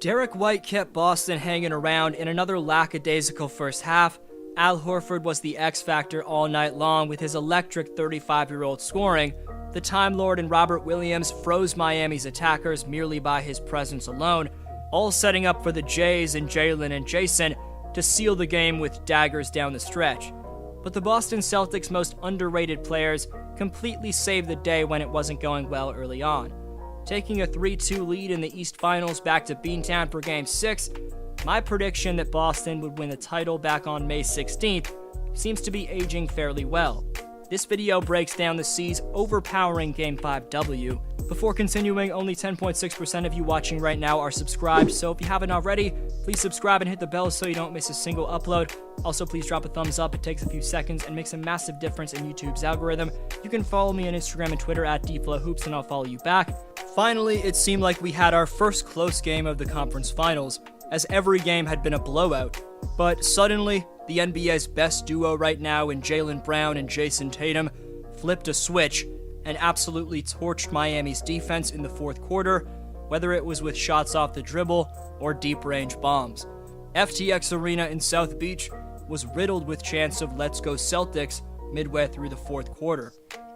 Derek White kept Boston hanging around in another lackadaisical first half. Al Horford was the X factor all night long with his electric 35-year-old scoring. The Time Lord and Robert Williams froze Miami's attackers merely by his presence alone, all setting up for the Jays and Jalen and Jason to seal the game with daggers down the stretch. But the Boston Celtics' most underrated players completely saved the day when it wasn't going well early on. Taking a 3-2 lead in the East Finals back to Beantown for Game 6, my prediction that Boston would win the title back on May 16th seems to be aging fairly well. This video breaks down the C's overpowering Game 5 W. Before continuing, only 10.6% of you watching right now are subscribed, so if you haven't already, please subscribe and hit the bell so you don't miss a single upload. Also, please drop a thumbs up. It takes a few seconds and makes a massive difference in YouTube's algorithm. You can follow me on Instagram and Twitter at DFlowHoops, and I'll follow you back. Finally, it seemed like we had our first close game of the conference finals, as every game had been a blowout. But suddenly, the NBA's best duo right now in Jaylen Brown and Jason Tatum flipped a switch and absolutely torched Miami's defense in the fourth quarter, whether it was with shots off the dribble or deep-range bombs. FTX Arena in South Beach was riddled with chants of "Let's go Celtics" midway through the fourth quarter.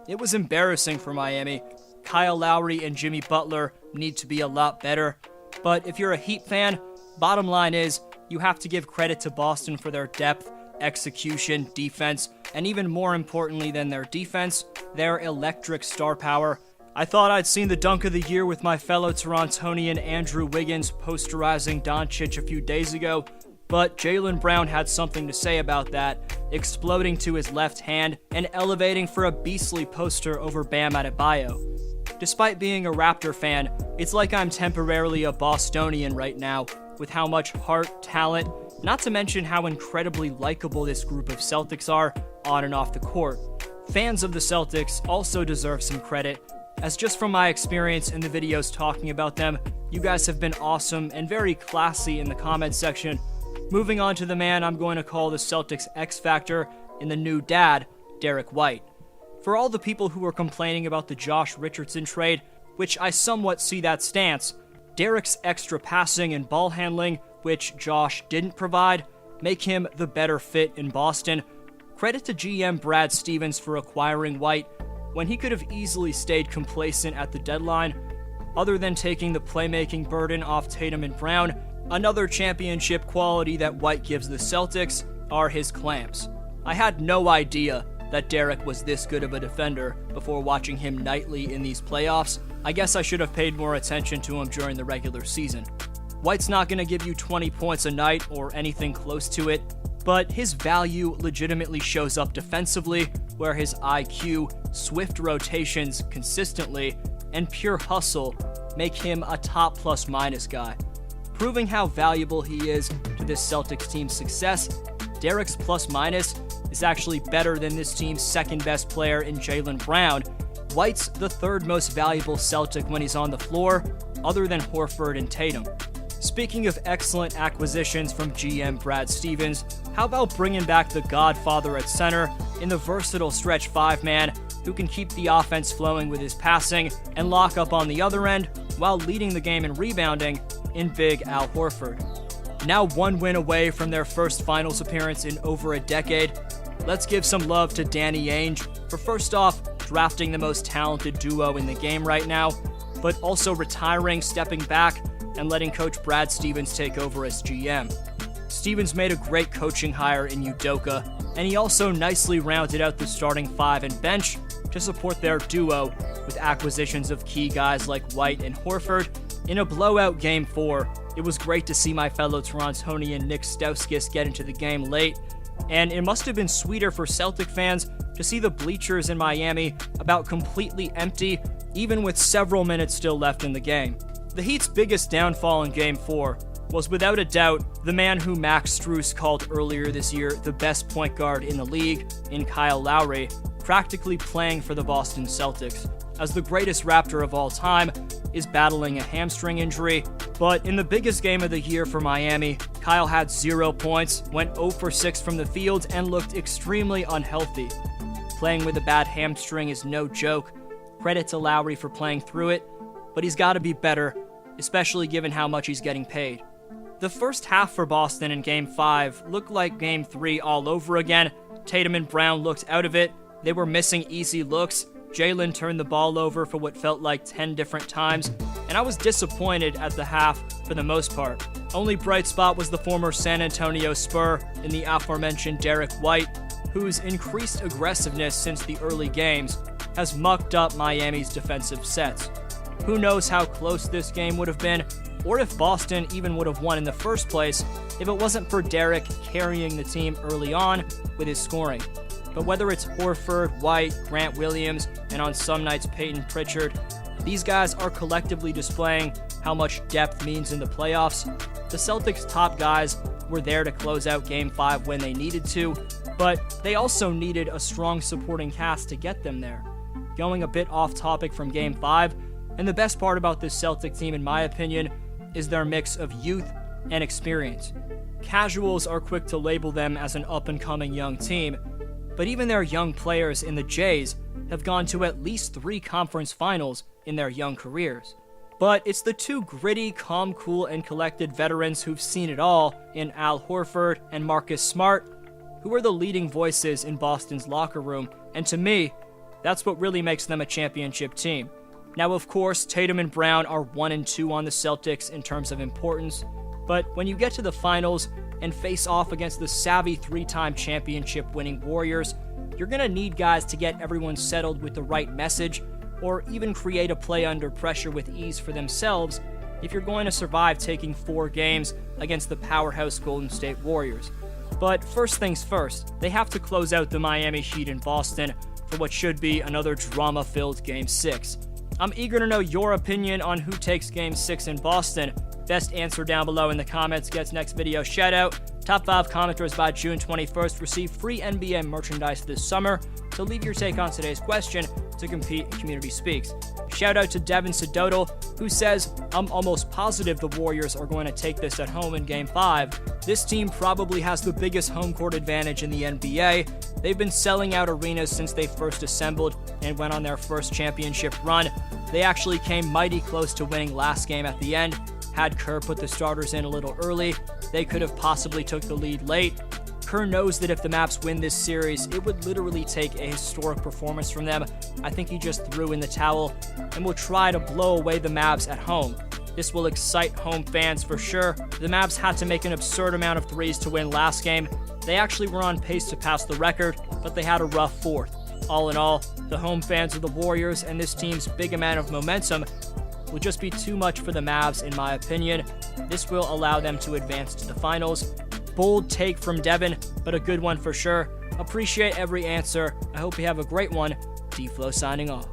It was embarrassing for Miami. Kyle Lowry and Jimmy Butler need to be a lot better, but if you're a Heat fan, bottom line is, you have to give credit to Boston for their depth, execution, defense, and even more importantly than their defense, their electric star power. I thought I'd seen the dunk of the year with my fellow Torontonian Andrew Wiggins posterizing Doncic a few days ago, but Jaylen Brown had something to say about that, exploding to his left hand and elevating for a beastly poster over Bam Adebayo. Despite being a Raptor fan, it's like I'm temporarily a Bostonian right now, with how much heart, talent, not to mention how incredibly likable this group of Celtics are on and off the court. Fans of the Celtics also deserve some credit, as just from my experience in the videos talking about them, you guys have been awesome and very classy in the comments section. Moving on to the man I'm going to call the Celtics X Factor in the new dad, Derek White. For all the people who are complaining about the Josh Richardson trade, which I somewhat see that stance, Derek's extra passing and ball handling, which Josh didn't provide, make him the better fit in Boston. Credit to GM Brad Stevens for acquiring White when he could have easily stayed complacent at the deadline. Other than taking the playmaking burden off Tatum and Brown, another championship quality that White gives the Celtics are his clamps. I had no idea that Derek was this good of a defender before watching him nightly in these playoffs. I guess I should have paid more attention to him during the regular season. White's not going to give you 20 points a night or anything close to it, but his value legitimately shows up defensively, where his IQ, swift rotations consistently, and pure hustle make him a top plus-minus guy. Proving how valuable he is to this Celtics team's success, Derek's plus-minus is actually better than this team's second-best player in Jaylen Brown. White's the third most valuable Celtic when he's on the floor, other than Horford and Tatum. Speaking of excellent acquisitions from GM Brad Stevens, how about bringing back the Godfather at center in the versatile stretch 5-man who can keep the offense flowing with his passing and lock up on the other end while leading the game in rebounding in big Al Horford. Now one win away from their first finals appearance in over a decade, let's give some love to Danny Ainge for first off drafting the most talented duo in the game right now, but also retiring, stepping back, and letting Coach Brad Stevens take over as GM. Stevens made a great coaching hire in Udoka, and he also nicely rounded out the starting 5 and bench to support their duo with acquisitions of key guys like White and Horford. In a blowout Game 4, it was great to see my fellow Torontonian Nick Stauskas get into the game late, and it must have been sweeter for Celtic fans to see the bleachers in Miami about completely empty, even with several minutes still left in the game. The Heat's biggest downfall in Game 4 was without a doubt the man who Max Strus called earlier this year the best point guard in the league, in Kyle Lowry, practically playing for the Boston Celtics, as the greatest Raptor of all time is battling a hamstring injury. But in the biggest game of the year for Miami, Kyle had 0 points, went 0 for 6 from the field, and looked extremely unhealthy. Playing with a bad hamstring is no joke. Credit to Lowry for playing through it, but he's got to be better, especially given how much he's getting paid. The first half for Boston in Game 5 looked like Game 3 all over again. Tatum and Brown looked out of it. They were missing easy looks. Jalen turned the ball over for what felt like 10 different times, and I was disappointed at the half for the most part. Only bright spot was the former San Antonio Spur in the aforementioned Derek White, whose increased aggressiveness since the early games has mucked up Miami's defensive sets. Who knows how close this game would have been, or if Boston even would have won in the first place if it wasn't for Derek carrying the team early on with his scoring. But whether it's Horford, White, Grant Williams, and on some nights Peyton Pritchard, these guys are collectively displaying how much depth means in the playoffs. The Celtics' top guys were there to close out Game 5 when they needed to, but they also needed a strong supporting cast to get them there. Going a bit off topic from Game 5, and the best part about this Celtic team, in my opinion, is their mix of youth and experience. Casuals are quick to label them as an up-and-coming young team, but even their young players in the Jays have gone to at least 3 conference finals in their young careers. But it's the 2 gritty, calm, cool, and collected veterans who've seen it all in Al Horford and Marcus Smart, who are the leading voices in Boston's locker room, and to me, that's what really makes them a championship team. Now, of course, Tatum and Brown are 1 and 2 on the Celtics in terms of importance, but when you get to the finals and face off against the savvy 3-time championship-winning Warriors, you're going to need guys to get everyone settled with the right message, or even create a play under pressure with ease for themselves if you're going to survive taking 4 games against the powerhouse Golden State Warriors. But first things first, they have to close out the Miami Heat in Boston for what should be another drama-filled Game 6. I'm eager to know your opinion on who takes Game 6 in Boston. Best answer down below in the comments gets next video shout out. Top 5 commenters by June 21st receive free NBA merchandise this summer. So leave your take on today's question to compete in Community Speaks. Shout out to Devin Sedodal, who says, I'm almost positive the Warriors are going to take this at home in Game 5. This team probably has the biggest home court advantage in the NBA. They've been selling out arenas since they first assembled and went on their first championship run. They actually came mighty close to winning last game at the end. Had Kerr put the starters in a little early, they could have possibly took the lead late. Kerr knows that if the Mavs win this series, it would literally take a historic performance from them. I think he just threw in the towel and will try to blow away the Mavs at home. This will excite home fans for sure. The Mavs had to make an absurd amount of threes to win last game. They actually were on pace to pass the record, but they had a rough fourth. All in all, the home fans of the Warriors and this team's big amount of momentum will just be too much for the Mavs, in my opinion. This will allow them to advance to the finals. Bold take from Devin, but a good one for sure. Appreciate every answer. I hope you have a great one. D-Flow signing off.